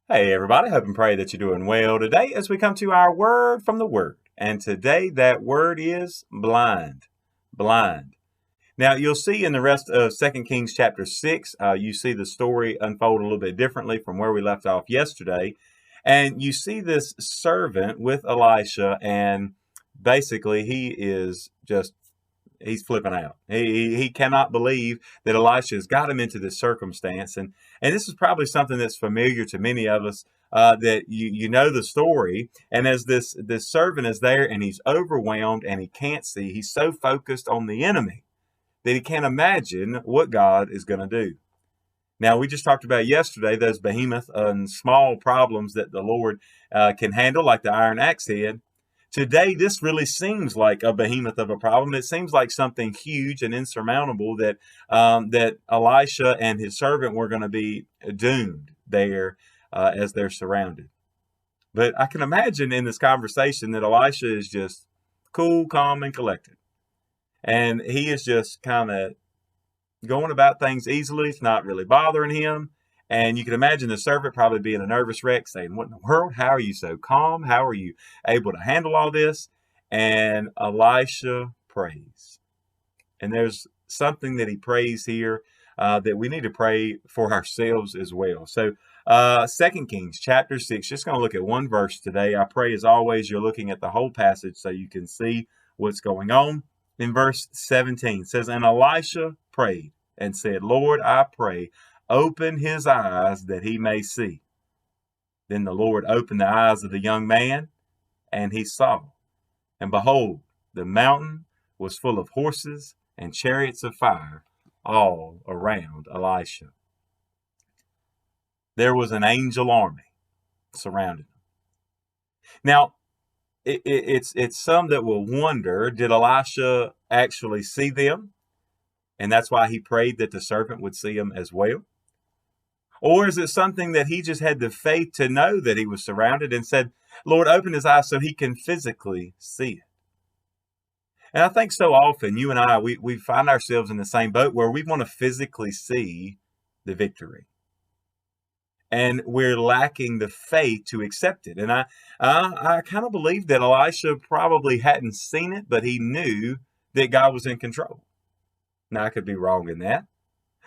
Hey everybody, hope and pray that you're doing well today as we come to our word from the word. And today that word is blind. Blind. Now you'll see in the rest of 2 Kings chapter 6, you see the story unfold a little bit differently from where we left off yesterday. And you see this servant with Elisha, and basically he is just he's flipping out. He cannot believe that Elisha has got him into this circumstance, and this is probably something that's familiar to many of us. That you know the story, and as this servant is there, and he's overwhelmed, and he can't see. He's so focused on the enemy that he can't imagine what God is going to do. Now, we just talked about yesterday those behemoth and small problems that the Lord can handle, like the iron axe head. Today, this really seems like a behemoth of a problem. It seems like something huge and insurmountable that Elisha and his servant were going to be doomed there as they're surrounded. But I can imagine in this conversation that Elisha is just cool, calm, and collected. And he is just kind of going about things easily. It's not really bothering him. And you can imagine the servant probably being a nervous wreck, saying, "What in the world? How are you so calm? How are you able to handle all this?" And Elisha prays. And there's something that he prays here that we need to pray for ourselves as well. So, 2 Kings chapter 6, just going to look at one verse today. I pray, as always, you're looking at the whole passage so you can see what's going on. In verse 17, it says, "And Elisha prayed and said, Lord, I pray, open his eyes that he may see. Then the Lord opened the eyes of the young man, and he saw. And behold, the mountain was full of horses and chariots of fire all around Elisha." There was an angel army surrounding him. Now, it's some that will wonder, did Elisha actually see them? And that's why he prayed that the servant would see them as well? Or is it something that he just had the faith to know that he was surrounded and said, Lord, open his eyes so he can physically see it? And I think so often you and I, we find ourselves in the same boat where we want to physically see the victory. And we're lacking the faith to accept it. And I kind of believe that Elisha probably hadn't seen it, but he knew that God was in control. Now, I could be wrong in that.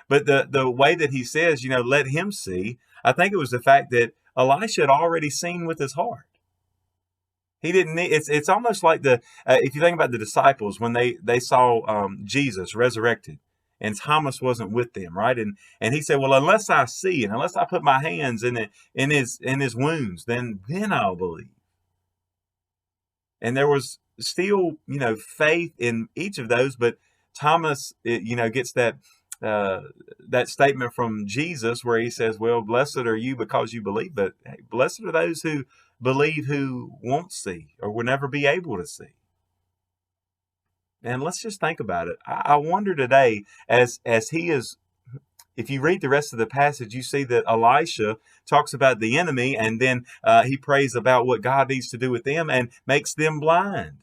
But the way that he says, let him see, I think it was the fact that Elisha had already seen with his heart. He didn't need, it's almost like if you think about the disciples when they saw Jesus resurrected, and Thomas wasn't with them, right? And he said, well, unless I see and unless I put my hands in his wounds, then I'll believe. And there was still, faith in each of those, but Thomas, gets that statement from Jesus where he says, well, blessed are you because you believe, but hey, blessed are those who believe who won't see or will never be able to see. And let's just think about it. I wonder today, as he is, if you read the rest of the passage, you see that Elisha talks about the enemy, and then he prays about what God needs to do with them and makes them blind.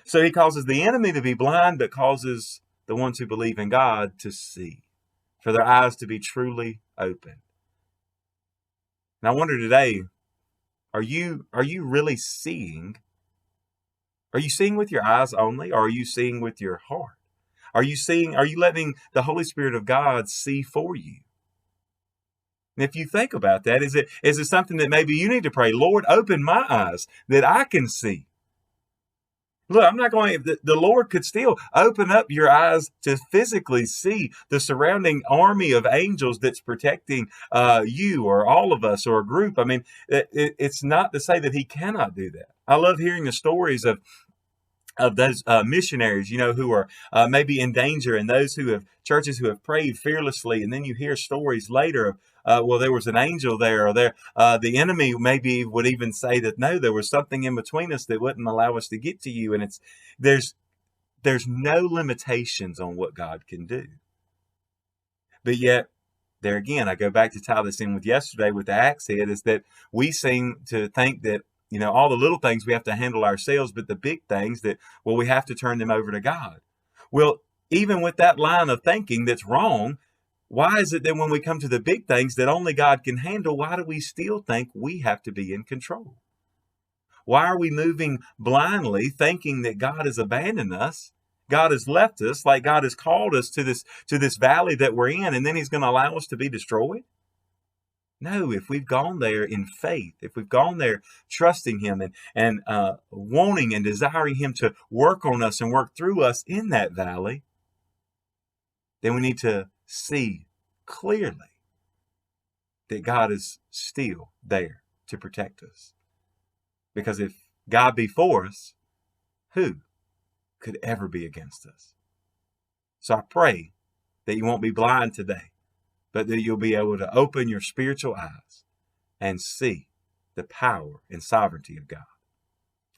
So he causes the enemy to be blind, but causes the ones who believe in God to see, for their eyes to be truly open. And I wonder today, are you really seeing? Are you seeing with your eyes only, or are you seeing with your heart? Are you letting the Holy Spirit of God see for you? And if you think about that, is it something that maybe you need to pray, Lord, open my eyes that I can see? Look, I'm not going, the Lord could still open up your eyes to physically see the surrounding army of angels that's protecting you or all of us or a group. I mean, it's not to say that he cannot do that. I love hearing the stories of those missionaries, who are maybe in danger, and those churches who have prayed fearlessly. And then you hear stories later of, well, there was an angel there, or the enemy maybe would even say that, no, there was something in between us that wouldn't allow us to get to you. And there's no limitations on what God can do. But yet, there again, I go back to tie this in with yesterday with the axe head, is that we seem to think that, all the little things we have to handle ourselves, but the big things that, well, we have to turn them over to God. Well, even with that line of thinking that's wrong, Why is it that when we come to the big things that only God can handle, why do we still think we have to be in control? Why are we moving blindly thinking that God has abandoned us? God has left us, like God has called us to this valley that we're in, and then he's going to allow us to be destroyed? No, if we've gone there in faith, if we've gone there trusting him and wanting and desiring him to work on us and work through us in that valley, then we need to see clearly that God is still there to protect us. Because if God be for us, who could ever be against us? So I pray that you won't be blind today, but that you'll be able to open your spiritual eyes and see the power and sovereignty of God.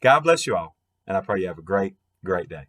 God bless you all, and I pray you have a great, great day.